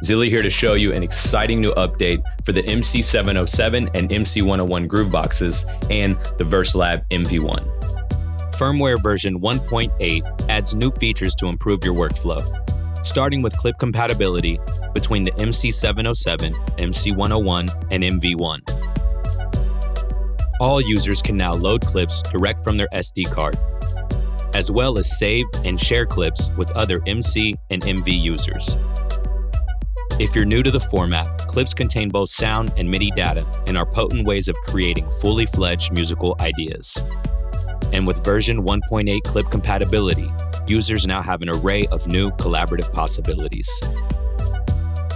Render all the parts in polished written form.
Zeale here to show you an exciting new update for the MC-707 and MC-101 Grooveboxes and the VERSELAB MV-1. Firmware version 1.8 adds new features to improve your workflow, starting with clip compatibility between the MC-707, MC-101, and MV-1. All users can now load clips direct from their SD card, as well as save and share clips with other MC and MV users. If you're new to the format, clips contain both sound and MIDI data and are potent ways of creating fully fledged musical ideas. And with version 1.8 clip compatibility, users now have an array of new collaborative possibilities.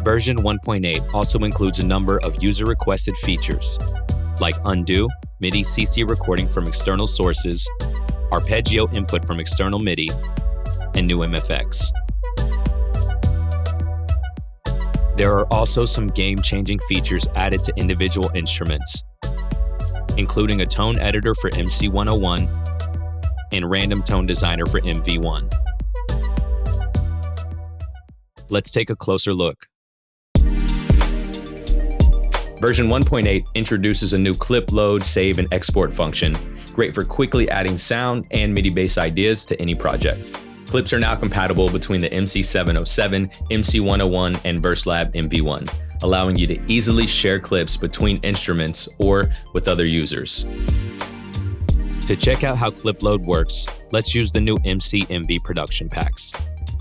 Version 1.8 also includes a number of user-requested features, like undo, MIDI CC recording from external sources, arpeggio input from external MIDI, and new MFX. There are also some game-changing features added to individual instruments, including a tone editor for MC-101 and random tone designer for MV-1. Let's take a closer look. Version 1.8 introduces a new clip load, save, and export function, great for quickly adding sound and MIDI-based ideas to any project. Clips are now compatible between the MC-707, MC-101, and VERSELAB MV-1, allowing you to easily share clips between instruments or with other users. To check out how clip load works, let's use the new MC-MV production packs,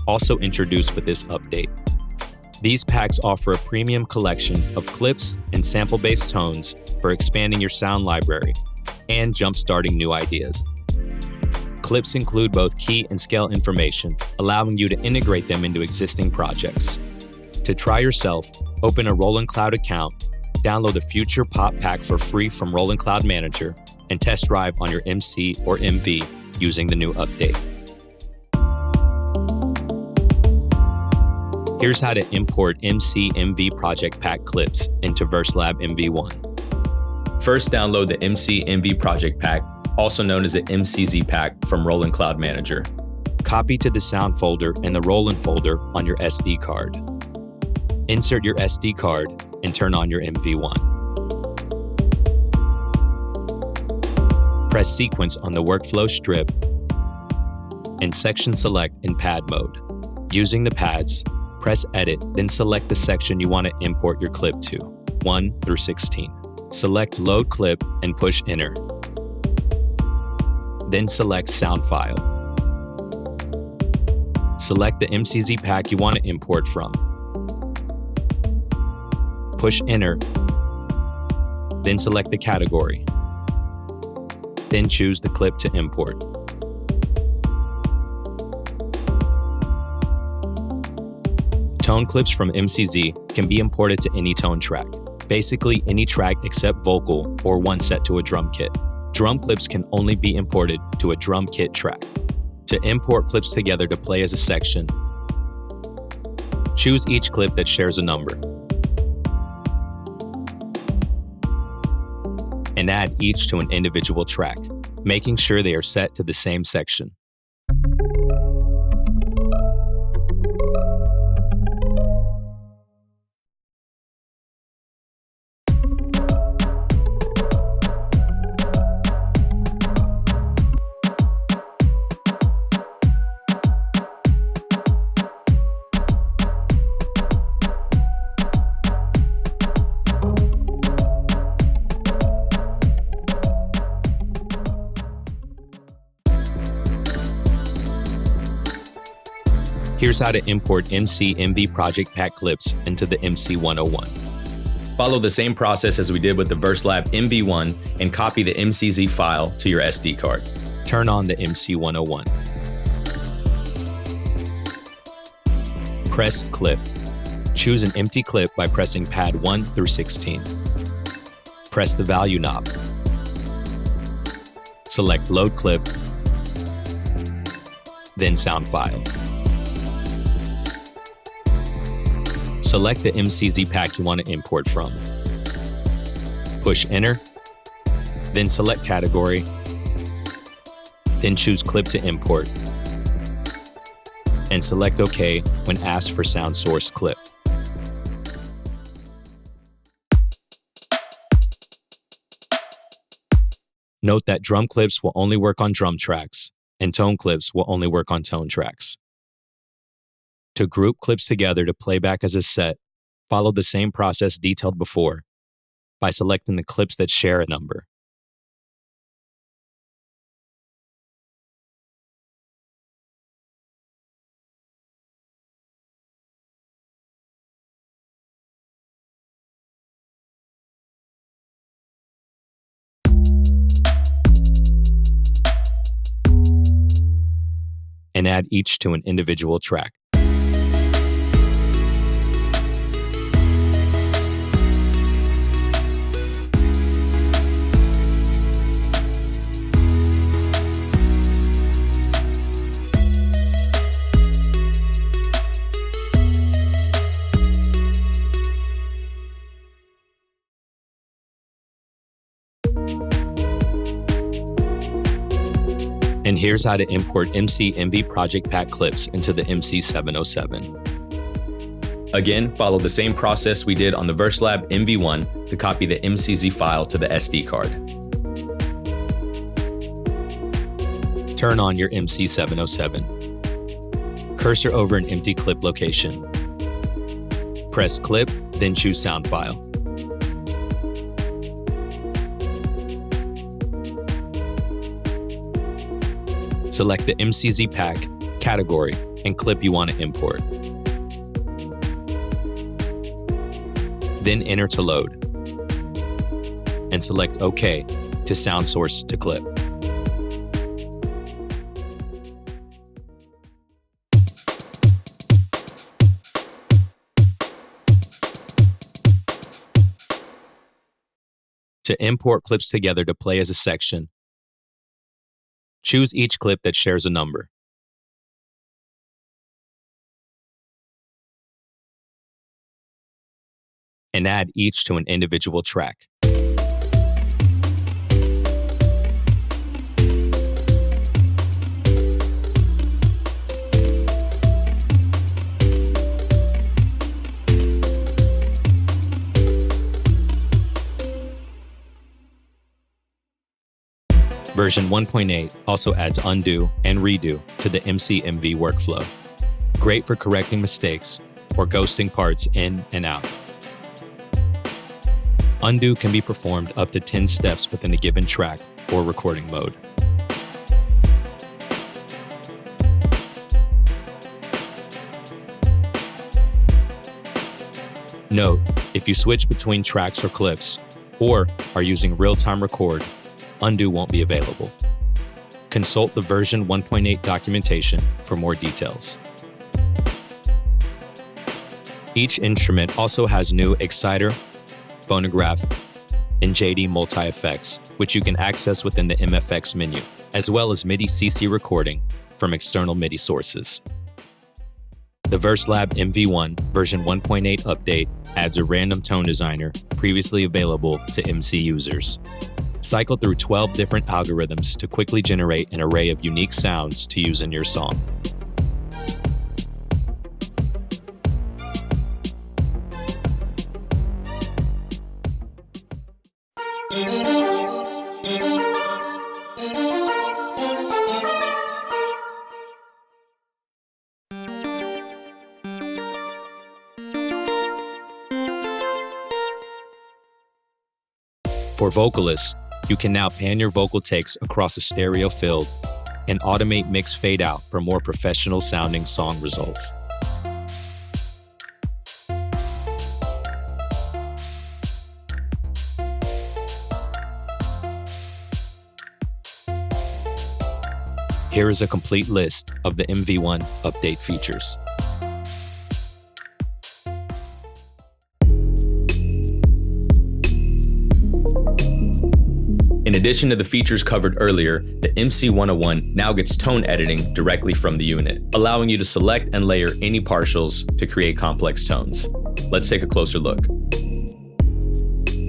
also introduced with this update. These packs offer a premium collection of clips and sample-based tones for expanding your sound library and jump-starting new ideas. Clips include both key and scale information, allowing you to integrate them into existing projects. To try yourself, open a Roland Cloud account, download the Future Pop Pack for free from Roland Cloud Manager, and test drive on your MC or MV using the new update. Here's how to import MC-MV Project Pack clips into VERSELAB MV-1. First, download the MC-MV Project Pack, also known as the MCZ pack from Roland Cloud Manager. Copy to the sound folder and the Roland folder on your SD card. Insert your SD card and turn on your MV-1. Press sequence on the workflow strip and section select in pad mode. Using the pads, press edit, then select the section you want to import your clip to, 1 through 16. Select load clip and push enter. Then select sound file. Select the MCZ pack you want to import from. Push enter, then select the category. Then choose the clip to import. Tone clips from MCZ can be imported to any tone track, basically any track except vocal or one set to a drum kit. Drum clips can only be imported to a drum kit track. To import clips together to play as a section, choose each clip that shares a number and add each to an individual track, making sure they are set to the same section. Here's how to import MC-MV Project Pack clips into the MC-101. Follow the same process as we did with the VERSELAB MV-1 and copy the MCZ file to your SD card. Turn on the MC-101. Press clip. Choose an empty clip by pressing pad 1 through 16. Press the value knob. Select load clip, then sound file. Select the MCZ pack you want to import from. Push enter, then select category, then choose clip to import, and select OK when asked for sound source clip. Note that drum clips will only work on drum tracks, and tone clips will only work on tone tracks. To group clips together to play back as a set, follow the same process detailed before by selecting the clips that share a number. And add each to an individual track. And here's how to import MC MV Project Pack clips into the MC-707. Again, follow the same process we did on the VERSELAB MV-1 to copy the MCZ file to the SD card. Turn on your MC-707. Cursor over an empty clip location. Press Clip, then choose Sound File. Select the MCZ pack, category, and clip you want to import. Then enter to load. And select OK to sound source to clip. To import clips together to play as a section, choose each clip that shares a number. And add each to an individual track. Version 1.8 also adds undo and redo to the MC-MV workflow. Great for correcting mistakes or ghosting parts in and out. Undo can be performed up to 10 steps within a given track or recording mode. Note, if you switch between tracks or clips, or are using real-time record, undo won't be available. Consult the version 1.8 documentation for more details. Each instrument also has new Exciter, Phonograph, and JD multi-effects, which you can access within the MFX menu, as well as MIDI CC recording from external MIDI sources. The VERSELAB MV-1 version 1.8 update adds a random tone designer previously available to MC users. Cycle through 12 different algorithms to quickly generate an array of unique sounds to use in your song. For vocalists, you can now pan your vocal takes across a stereo field and automate mix fade out for more professional sounding song results. Here is a complete list of the MV1 update features. In addition to the features covered earlier, the MC-101 now gets tone editing directly from the unit, allowing you to select and layer any partials to create complex tones. Let's take a closer look.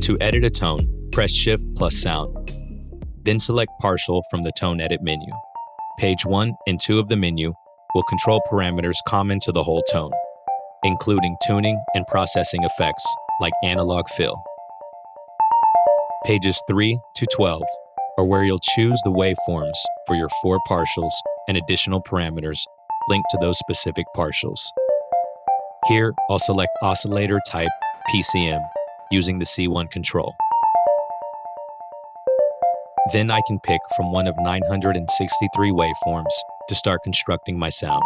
To edit a tone, press Shift plus Sound. Then select Partial from the Tone Edit menu. Page 1 and 2 of the menu will control parameters common to the whole tone, including tuning and processing effects like analog fill. Pages 3 to 12 or where you'll choose the waveforms for your 4 partials and additional parameters linked to those specific partials. Here, I'll select oscillator type PCM using the C1 control. Then I can pick from one of 963 waveforms to start constructing my sound.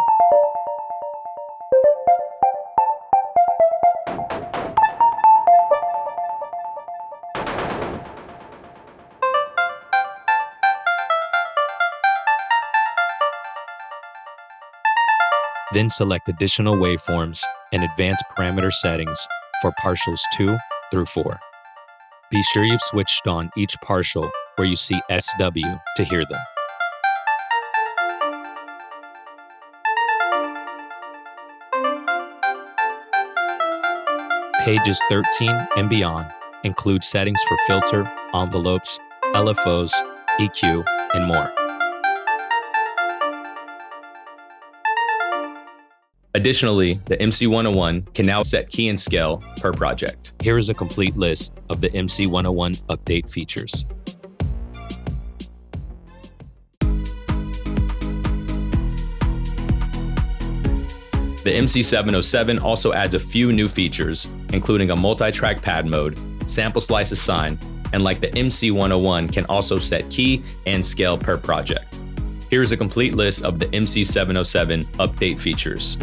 Then select additional waveforms and advanced parameter settings for partials 2 through 4. Be sure you've switched on each partial where you see SW to hear them. Pages 13 and beyond include settings for filter, envelopes, LFOs, EQ, and more. Additionally, the MC-101 can now set key and scale per project. Here is a complete list of the MC-101 update features. The MC-707 also adds a few new features, including a multi-track pad mode, sample slice assign, and like the MC-101 can also set key and scale per project. Here's a complete list of the MC-707 update features.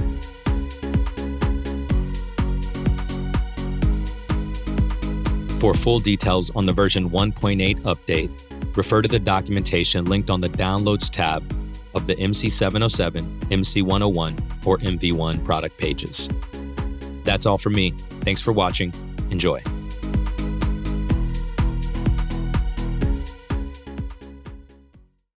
For full details on the version 1.8 update, refer to the documentation linked on the Downloads tab of the MC-707, MC-101, or MV1 product pages. That's all for me. Thanks for watching. Enjoy.